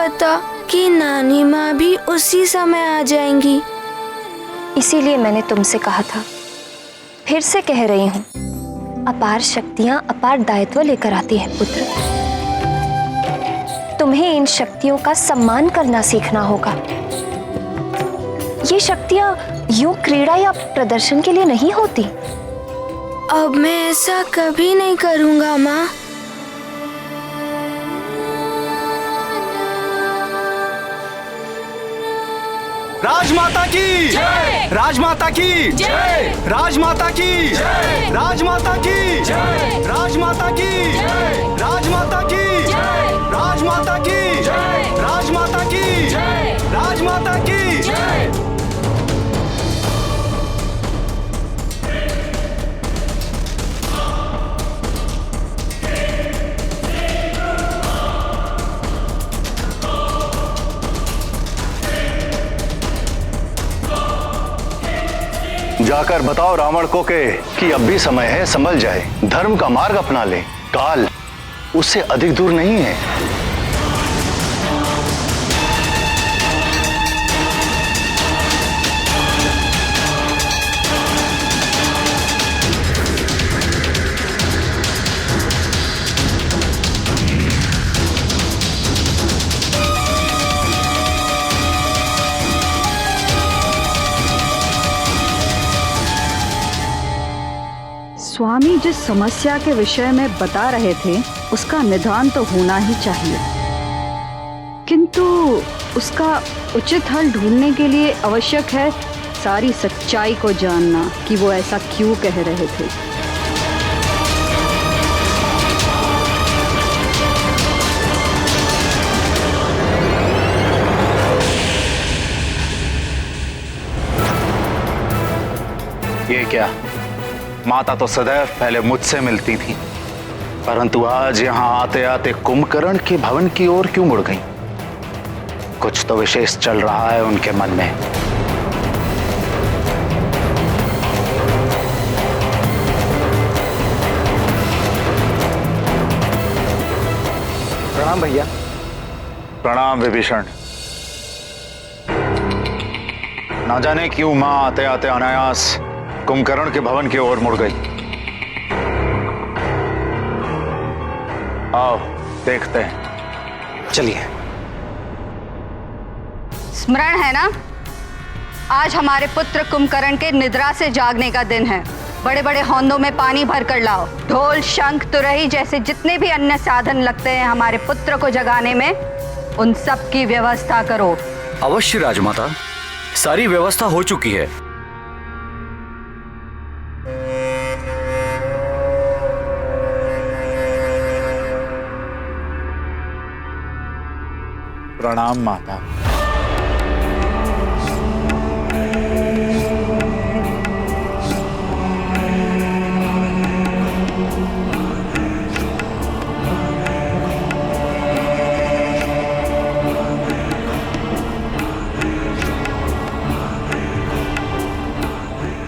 पता कि नानी माँ भी उसी समय आ जाएंगी। इसीलिए मैंने तुमसे कहा था, फिर से कह रही हूँ, अपार शक्तियां अपार दायित्व लेकर आती है पुत्र। तुम्हें इन शक्तियों का सम्मान करना सीखना होगा। ये शक्तियां यूं क्रीड़ा या प्रदर्शन के लिए नहीं होती। अब मैं ऐसा कभी नहीं करूँगा माँ। राजमाता की जय! राजमाता की जय! राजमाता की जय! राजमाता की जय! राजमाता की जय! राजमाता की जय! राजमाता की जय! राजमाता की जय! राजमाता की जय! जाकर बताओ रावण को कि अब भी समय है, संभल जाए, धर्म का मार्ग अपना ले। काल उससे अधिक दूर नहीं है। स्वामी जिस समस्या के विषय में बता रहे थे उसका निदान तो होना ही चाहिए, किंतु उसका उचित हल ढूंढने के लिए आवश्यक है सारी सच्चाई को जानना कि वो ऐसा क्यों कह रहे थे। ये क्या, माता तो सदैव पहले मुझसे मिलती थी, परंतु आज यहां आते आते कुंभकर्ण के भवन की ओर क्यों मुड़ गई? कुछ तो विशेष चल रहा है उनके मन में। प्रणाम भैया। प्रणाम विभीषण। ना जाने क्यों मां आते आते अनायास कुंभकर्ण के भवन की ओर मुड़ गई। आओ देखते हैं। चलिए। स्मरण है ना, आज हमारे पुत्र कुंभकर्ण के निद्रा से जागने का दिन है। बड़े बड़े हौंदों में पानी भर कर लाओ। ढोल, शंख, तुरही जैसे जितने भी अन्य साधन लगते हैं हमारे पुत्र को जगाने में, उन सब की व्यवस्था करो। अवश्य राजमाता, सारी व्यवस्था हो चुकी है। प्रणाम माता।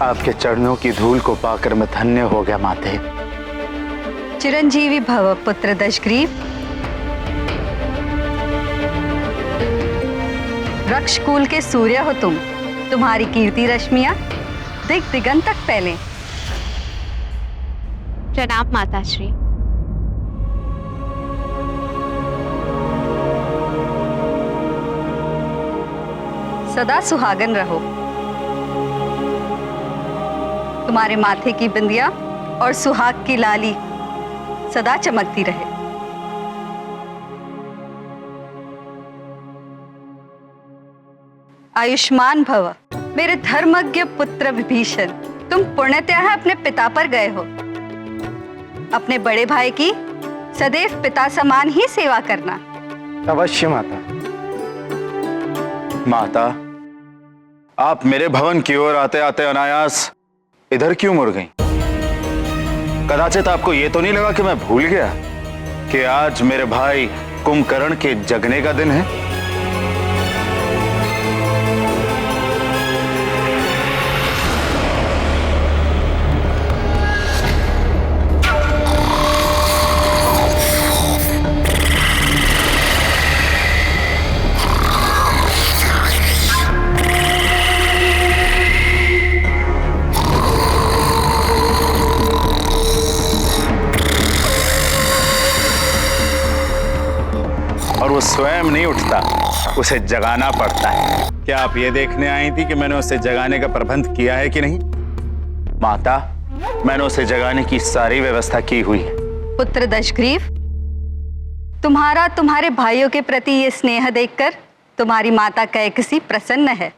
आपके चरणों की धूल को पाकर मैं धन्य हो गया माते। चिरंजीवी भव पुत्र दशग्रीव। वृक्षकुल के सूर्य हो तुम, तुम्हारी कीर्ति रश्मियां दिग दिगंत तक फैले। प्रणाम माताश्री। सदा सुहागन रहो। तुम्हारे माथे की बिंदिया और सुहाग की लाली सदा चमकती रहे। आयुष्मान भव मेरे धर्मज्ञ पुत्र विभीषण। तुम पुण्यतः अपने पिता पर गए हो। अपने बड़े भाई की सदैव पिता समान ही सेवा करना। अवश्य माता। माता, आप मेरे भवन की ओर आते आते अनायास इधर क्यों मुड़ गईं? कदाचित आपको यह तो नहीं लगा कि मैं भूल गया कि आज मेरे भाई कुंभकर्ण के जगने का दिन है? स्वयं नहीं उठता, उसे जगाना पड़ता है। क्या आप ये देखने आई थी कि मैंने उसे जगाने का प्रबंध किया है कि नहीं? माता, मैंने उसे जगाने की सारी व्यवस्था की हुई है। पुत्र दशग्रीव, तुम्हारा तुम्हारे भाइयों के प्रति ये स्नेह देखकर तुम्हारी माता कैकसी प्रसन्न है।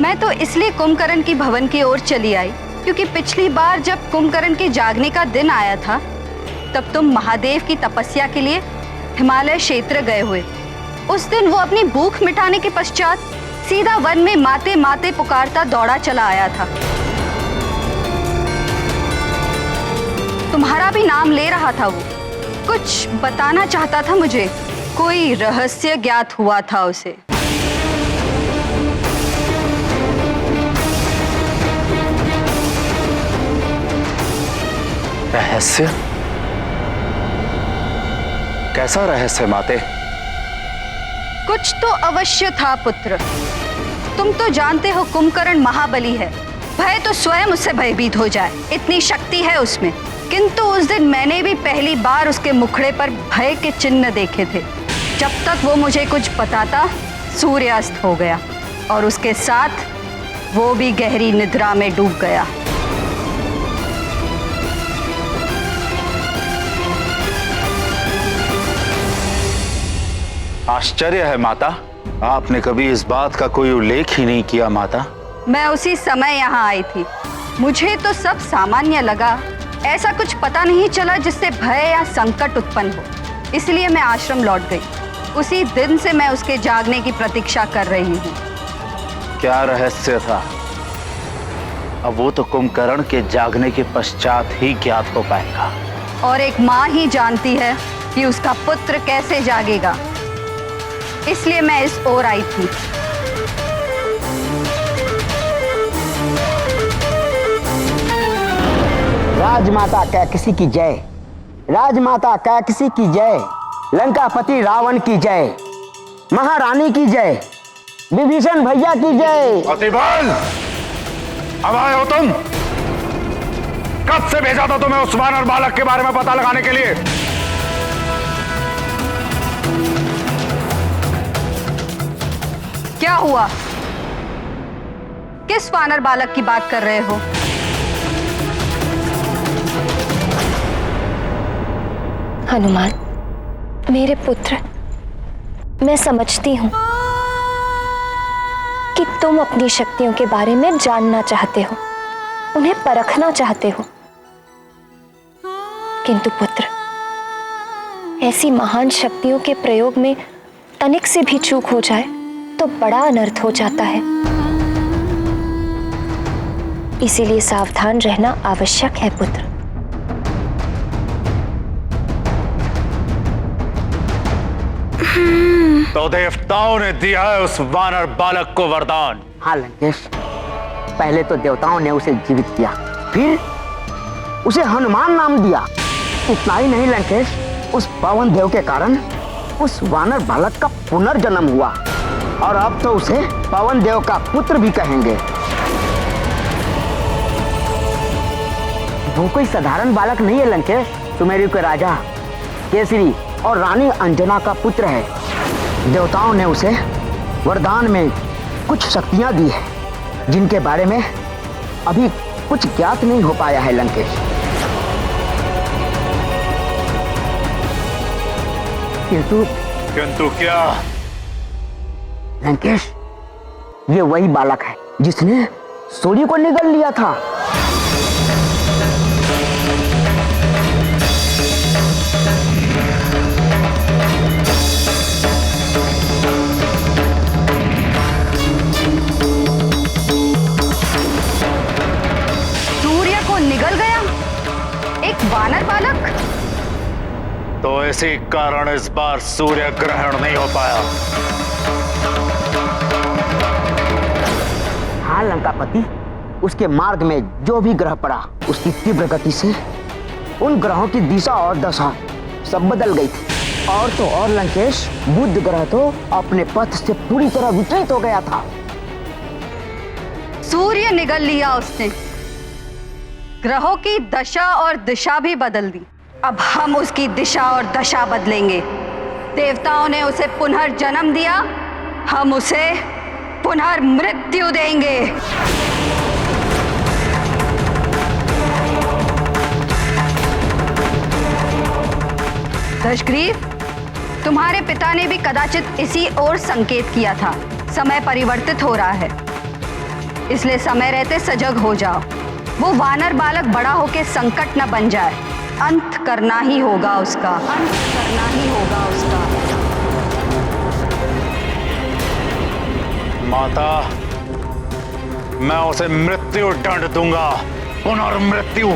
मैं तो इसलिए कुंभकर्ण की भवन की ओर चली आई क्योंकि पिछली बार जब कुंभकर्ण के जागने का दिन आया था तब तुम महादेव की तपस्या के लिए हिमालय क्षेत्र गए हुए। उस दिन वो अपनी भूख मिटाने के पश्चात सीधा वन में माते माते पुकारता दौड़ा चला आया था। तुम्हारा भी नाम ले रहा था वो, कुछ बताना चाहता था मुझे, कोई रहस्य ज्ञात हुआ था उसे। रहस्य? कैसा रहस्य माते? कुछ तो अवश्य था पुत्र। तुम तो जानते हो कुंभकर्ण महाबली है, भय तो स्वयं उससे भयभीत हो जाए, इतनी शक्ति है उसमें। किंतु उस दिन मैंने भी पहली बार उसके मुखड़े पर भय के चिन्ह देखे थे। जब तक वो मुझे कुछ बताता, सूर्यास्त हो गया और उसके साथ वो भी गहरी निद्रा में डूब गया। आश्चर्य है माता, आपने कभी इस बात का कोई उल्लेख ही नहीं किया माता। मैं उसी समय यहाँ आई थी, मुझे तो सब सामान्य लगा, ऐसा कुछ पता नहीं चला जिससे भय या संकट उत्पन्न हो, इसलिए मैं आश्रम लौट गई। उसी दिन से मैं उसके जागने की प्रतीक्षा कर रही हूँ। क्या रहस्य था? अब वो तो कुंभकर्ण के जागने के पश्चात ही ज्ञात हो पाएगा। और एक माँ ही जानती है कि उसका पुत्र कैसे जागेगा, इसलिए मैं इस ओर आई थी। राजमाता कैकसी की जय, राजमाता कैकसी की जय, लंकापति रावण की जय, महारानी की जय, विभीषण भैया की जय। अतिबल, अब आए हो तुम? कब से भेजा था तुम्हें उस वानर बालक के बारे में पता लगाने के लिए? क्या हुआ? किस वानर बालक की बात कर रहे हो? हनुमान, मेरे पुत्र, मैं समझती हूं कि तुम अपनी शक्तियों के बारे में जानना चाहते हो, उन्हें परखना चाहते हो। किंतु पुत्र, ऐसी महान शक्तियों के प्रयोग में तनिक से भी चूक हो जाए तो बड़ा अनर्थ हो जाता है। इसीलिए सावधान रहना आवश्यक है पुत्र। तो देवताओं ने दिया है उस वानर बालक को वरदान। हाँ लंकेश, पहले तो देवताओं ने उसे जीवित किया, फिर उसे हनुमान नाम दिया। इतना ही नहीं लंकेश, उस पवन देव के कारण उस वानर बालक का पुनर्जन्म हुआ और अब तो उसे पवन देव का पुत्र भी कहेंगे। वो कोई साधारण बालक नहीं है लंकेश, सुमेरु के राजा केसरी और रानी अंजना का पुत्र है। देवताओं ने उसे वरदान में कुछ शक्तियां दी है जिनके बारे में अभी कुछ ज्ञात नहीं हो पाया है लंकेश। किंतु क्या? लंकेश, ये वही बालक है जिसने सूर्य को निगल लिया था। सूर्य को निगल गया एक वानर बालक? तो इसी कारण इस बार सूर्य ग्रहण नहीं हो पाया। हाँ लंकापति, उसके मार्ग में जो भी ग्रह पड़ा उसकी तीव्र गति से उन ग्रहों की दिशा और दशा सब बदल गई थी। और तो और लंकेश, बुध ग्रह तो अपने पथ से पूरी तरह विचलित हो गया था। सूर्य निगल लिया उसने, ग्रहों की दशा और दिशा भी बदल दी। अब हम उसकी दिशा और दशा बदलेंगे, देवताओं ने उसे पुनर्जन्म दिया, हम उसे पुनर्मृत्यु देंगे। दशग्रीव, तुम्हारे पिता ने भी कदाचित इसी ओर संकेत किया था। समय परिवर्तित हो रहा है, इसलिए समय रहते सजग हो जाओ। वो वानर बालक बड़ा होकर संकट न बन जाए। अंत करना ही होगा उसका, अंत करना ही होगा उसका। माता, मैं उसे मृत्यु दंड दूंगा, पुनर्मृत्यु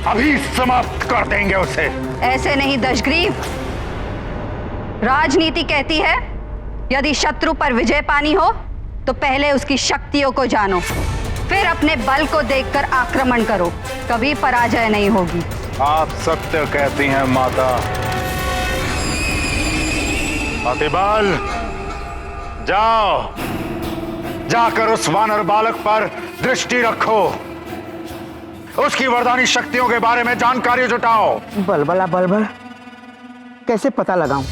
अभी समाप्त कर देंगे उसे। ऐसे नहीं दशग्रीव, राजनीति कहती है यदि शत्रु पर विजय पानी हो तो पहले उसकी शक्तियों को जानो, फिर अपने बल को देखकर आक्रमण करो, कभी पराजय नहीं होगी। आप सत्य कहती हैं माता। अतिबल, जाओ, जाकर उस वानर बालक पर दृष्टि रखो, उसकी वरदानी शक्तियों के बारे में जानकारी जुटाओ। बलबला बलबल कैसे पता लगाऊं?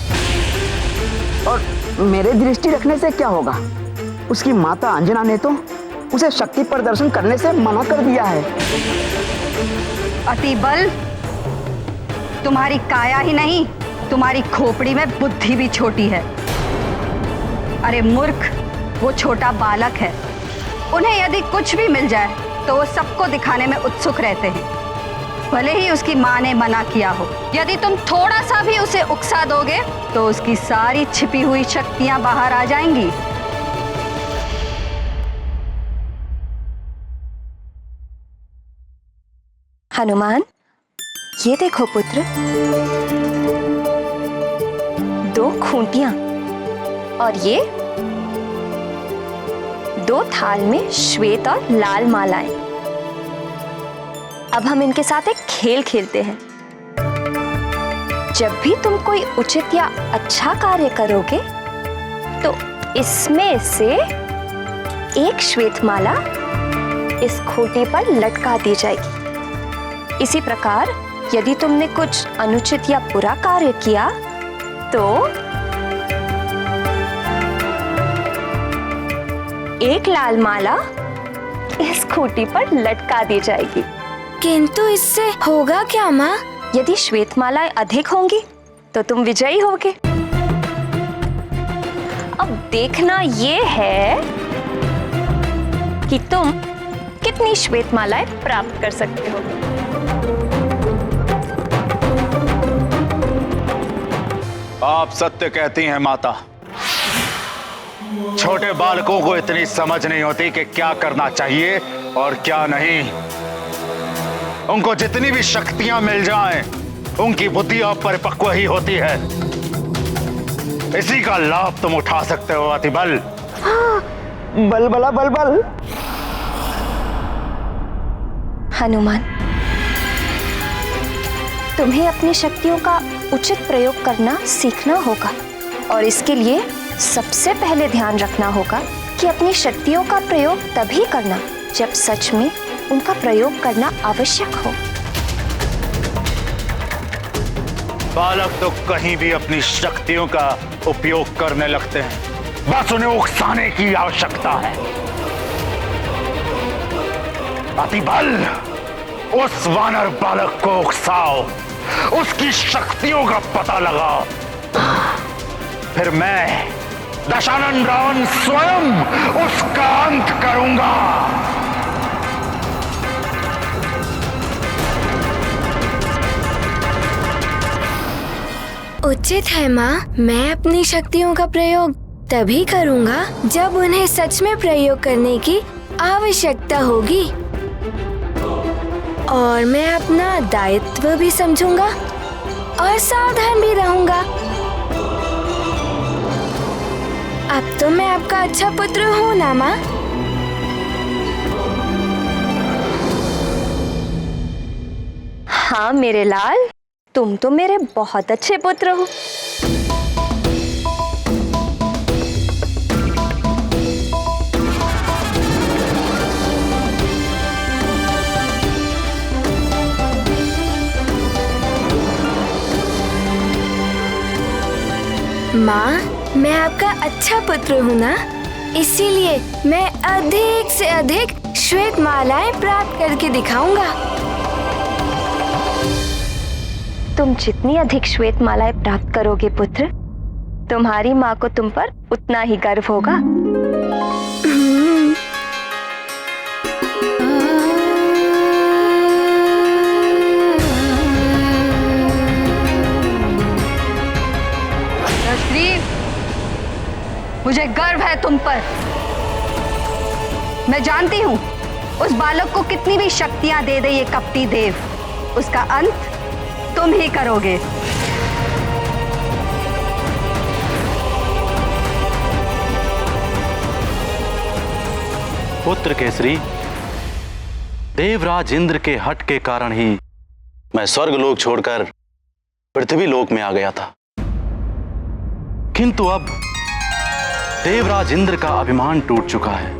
और मेरे दृष्टि रखने से क्या होगा? उसकी माता अंजना ने तो उसे शक्ति प्रदर्शन करने से मना कर दिया है। अतिबल, तुम्हारी काया ही नहीं, तुम्हारी खोपड़ी में बुद्धि भी छोटी है। अरे मूर्ख, वो छोटा बालक है, उन्हें यदि कुछ भी मिल जाए तो वो सबको दिखाने में उत्सुक रहते हैं, भले ही उसकी माँ ने मना किया हो। यदि तुम थोड़ा सा भी उसे उकसा दोगे तो उसकी सारी छिपी हुई शक्तियां बाहर आ जाएंगी। हनुमान, ये देखो पुत्र, 2 खूंटियां और ये 2 थाल में श्वेत और लाल मालाएं। अब हम इनके साथ एक खेल खेलते हैं। जब भी तुम कोई उचित या अच्छा कार्य करोगे तो इसमें से एक श्वेत माला इस खूंटी पर लटका दी जाएगी। इसी प्रकार यदि तुमने कुछ अनुचित या बुरा कार्य किया तो एक लाल माला इस खूंटी पर लटका दी जाएगी। किंतु इससे होगा क्या माँ? यदि श्वेत मालाएं अधिक होंगी तो तुम विजयी होगे। अब देखना ये है कि तुम कितनी श्वेत मालाएं प्राप्त कर सकते हो। आप सत्य कहती हैं माता। छोटे बालकों को इतनी समझ नहीं होती कि क्या करना चाहिए और क्या नहीं। उनको जितनी भी शक्तियां मिल जाएं, उनकी बुद्धि अपरिपक्व ही होती है। इसी का लाभ तुम उठा सकते हो अतिबल। बलबला बलबल। हनुमान, तुम्हें अपनी शक्तियों का उचित प्रयोग करना सीखना होगा और इसके लिए सबसे पहले ध्यान रखना होगा कि अपनी शक्तियों का प्रयोग तभी करना जब सच में उनका प्रयोग करना आवश्यक हो। बालक तो कहीं भी अपनी शक्तियों का उपयोग करने लगते हैं, बस उन्हें उकसाने की आवश्यकता है। अतिबल, उस वानर बालक को उकसाओ, उसकी शक्तियों का पता लगाओ, फिर मैं दशानन रावण स्वयं उसका अंत करूंगा। उचित है माँ, मैं अपनी शक्तियों का प्रयोग तभी करूँगा जब उन्हें सच में प्रयोग करने की आवश्यकता होगी और मैं अपना दायित्व भी समझूंगा और सावधान भी रहूंगा। अब तो मैं आपका अच्छा पुत्र हूँ ना माँ? हाँ मेरे लाल, तुम तो मेरे बहुत अच्छे पुत्र हो। माँ, मैं आपका अच्छा पुत्र हूँ ना, इसीलिए मैं अधिक से अधिक श्वेत मालाएं प्राप्त करके दिखाऊंगा। तुम जितनी अधिक श्वेत मालाएं प्राप्त करोगे पुत्र, तुम्हारी माँ को तुम पर उतना ही गर्व होगा। मुझे गर्व है तुम पर। मैं जानती हूं उस बालक को कितनी भी शक्तियां दे दे ये कपटी देव, उसका अंत तुम ही करोगे। पुत्र केसरी, देवराज इंद्र के हट के कारण ही मैं स्वर्गलोक छोड़कर पृथ्वी लोक में आ गया था, किंतु अब देवराज इंद्र का अभिमान टूट चुका है।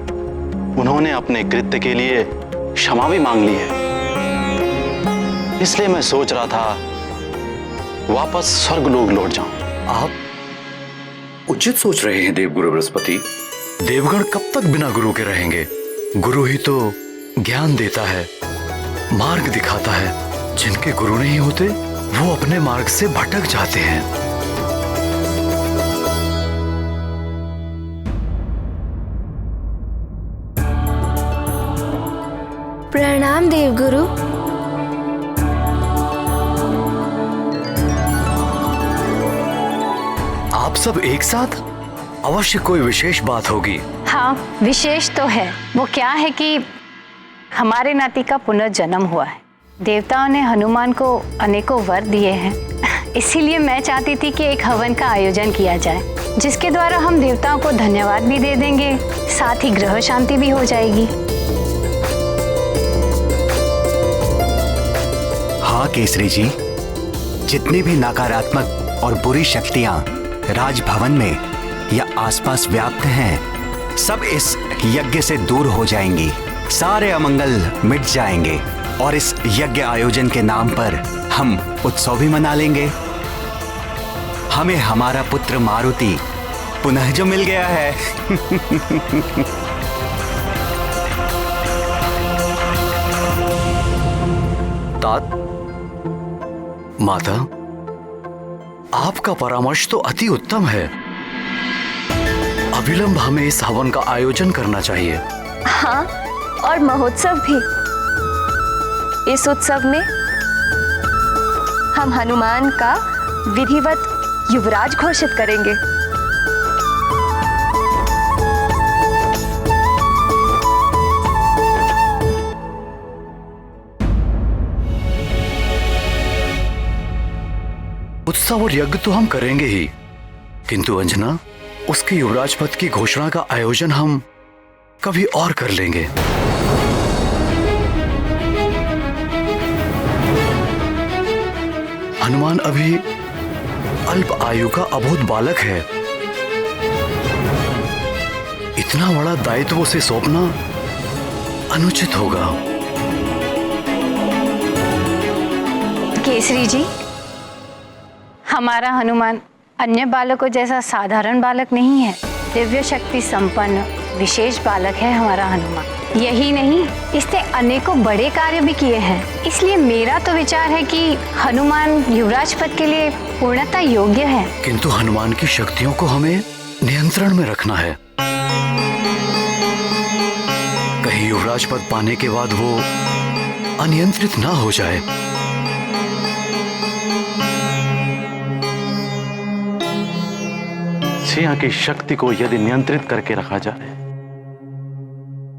उन्होंने अपने कृत्य के लिए क्षमा भी मांग ली है। इसलिए मैं सोच रहा था वापस स्वर्गलोक लौट जाऊं। आप उचित सोच रहे हैं देवगुरु बृहस्पति। देवगण कब तक बिना गुरु के रहेंगे? गुरु ही तो ज्ञान देता है, मार्ग दिखाता है। जिनके गुरु नहीं होते वो अपने मार्ग से भटक जाते हैं। प्रणाम देवगुरु। आप सब एक साथ? अवश्य कोई विशेष बात होगी। हाँ, विशेष तो है। वो क्या है कि हमारे नाती का पुनर्जन्म हुआ है। देवताओं ने हनुमान को अनेकों वर दिए हैं। इसीलिए मैं चाहती थी कि एक हवन का आयोजन किया जाए, जिसके द्वारा हम देवताओं को धन्यवाद भी दे देंगे, साथ ही ग्रह शांति भी हो जाएगी। हाँ केसरी जी, जितनी भी नकारात्मक और बुरी शक्तियां राजभवन में या आसपास व्याप्त हैं, सब इस यज्ञ से दूर हो जाएंगी। सारे अमंगल मिट जाएंगे और इस यज्ञ आयोजन के नाम पर हम उत्सव भी मना लेंगे। हमें हमारा पुत्र मारुति पुनः जो मिल गया है। तात, माता, आपका परामर्श तो अति उत्तम है। अविलंब हमें इस हवन का आयोजन करना चाहिए। हाँ, और महोत्सव भी। इस उत्सव में हम हनुमान का विधिवत युवराज घोषित करेंगे। उत्सव और यज्ञ तो हम करेंगे ही, किंतु अंजना, उसके युवराज पद की घोषणा का आयोजन हम कभी और कर लेंगे। हनुमान अभी अल्प आयु का अबोध बालक है। इतना बड़ा दायित्व उसे सौंपना अनुचित होगा। केसरी जी, हमारा हनुमान अन्य बालकों जैसा साधारण बालक नहीं है। दिव्य शक्ति संपन्न विशेष बालक है हमारा हनुमान। यही नहीं, इसने अनेकों बड़े कार्य भी किए हैं। इसलिए मेरा तो विचार है कि हनुमान युवराज पद के लिए पूर्णतः योग्य है। किंतु हनुमान की शक्तियों को हमें नियंत्रण में रखना है। कहीं युवराज पद पाने के बाद वो अनियंत्रित ना हो जाए। सिंह की शक्ति को यदि नियंत्रित करके रखा जाए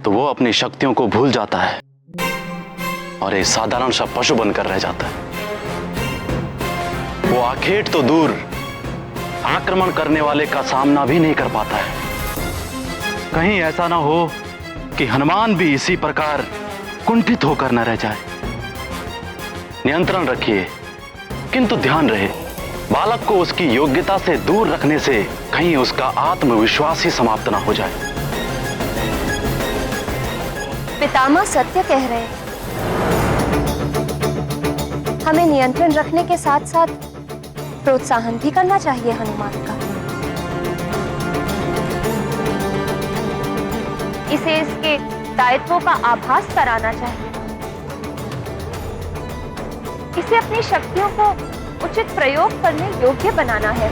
तो वो अपनी शक्तियों को भूल जाता है और एक साधारण सा पशु बनकर रह जाता है। वो आखेट तो दूर, आक्रमण करने वाले का सामना भी नहीं कर पाता है। कहीं ऐसा ना हो कि हनुमान भी इसी प्रकार कुंठित होकर न रह जाए। नियंत्रण रखिए, किंतु ध्यान रहे बालक को उसकी योग्यता से दूर रखने से कहीं उसका आत्मविश्वास ही समाप्त ना हो जाए। पितामह सत्य कह रहे हैं। हमें नियंत्रण रखने के साथ साथ प्रोत्साहन भी करना चाहिए हनुमान का। इसे इसके दायित्वों का आभास कराना चाहिए। इसे अपनी शक्तियों को उचित प्रयोग करने योग्य बनाना है।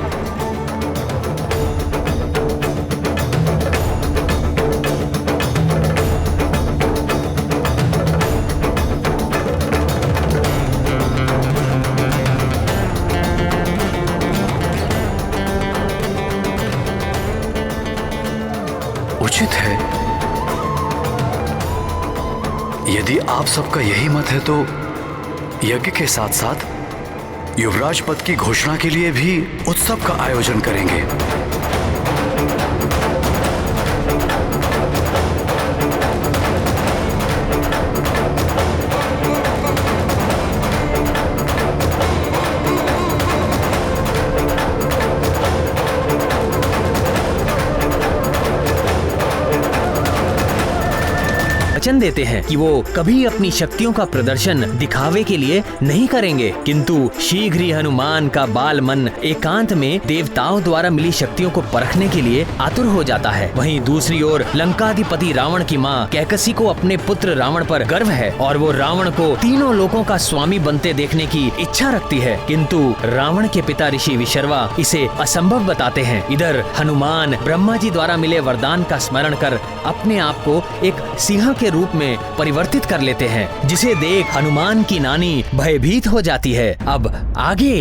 उचित है। यदि आप सबका यही मत है तो यज्ञ के साथ साथ युवराज पद की घोषणा के लिए भी उत्सव का आयोजन करेंगे। वचन देते हैं कि वो कभी अपनी शक्तियों का प्रदर्शन दिखावे के लिए नहीं करेंगे, किंतु शीघ्र ही हनुमान का बाल मन एकांत में देवताओं द्वारा मिली शक्तियों को परखने के लिए आतुर हो जाता है। वहीं दूसरी ओर लंकाधिपति रावण की माँ कैकसी को अपने पुत्र रावण पर गर्व है और वो रावण को तीनों लोकों का स्वामी बनते देखने की इच्छा रखती है, किंतु रावण के पिता ऋषि विशर्वा इसे असंभव बताते हैं। इधर हनुमान ब्रह्मा जी द्वारा मिले वरदान का स्मरण कर अपने आप को एक सिंह के रूप में परिवर्तित कर लेते हैं, जिसे देख हनुमान की नानी भयभीत हो जाती है। अब आगे।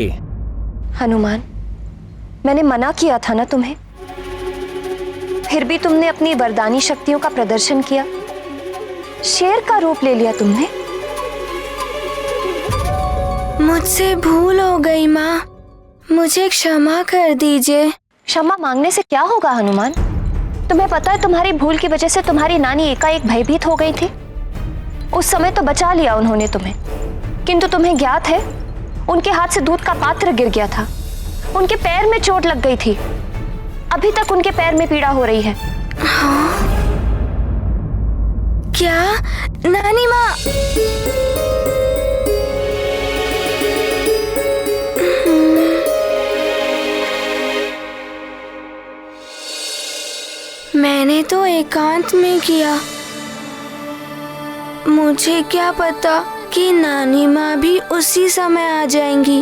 हनुमान, मैंने मना किया था ना तुम्हें, फिर भी तुमने अपनी वरदानी शक्तियों का प्रदर्शन किया, शेर का रूप ले लिया तुमने। मुझसे भूल हो गई माँ, मुझे क्षमा कर दीजिए। क्षमा मांगने से क्या होगा हनुमान? तुम्हें पता है तुम्हारी भूल की वजह से तुम्हारी नानी एकाएक भयभीत हो गई थी। उस समय तो बचा लिया उन्होंने तुम्हें, किंतु तुम्हें ज्ञात है उनके हाथ से दूध का पात्र गिर गया था, उनके पैर में चोट लग गई थी, अभी तक उनके पैर में पीड़ा हो रही है। हाँ? क्या नानी माँ? मैंने तो एकांत में किया, मुझे क्या पता कि नानी माँ भी उसी समय आ जाएंगी।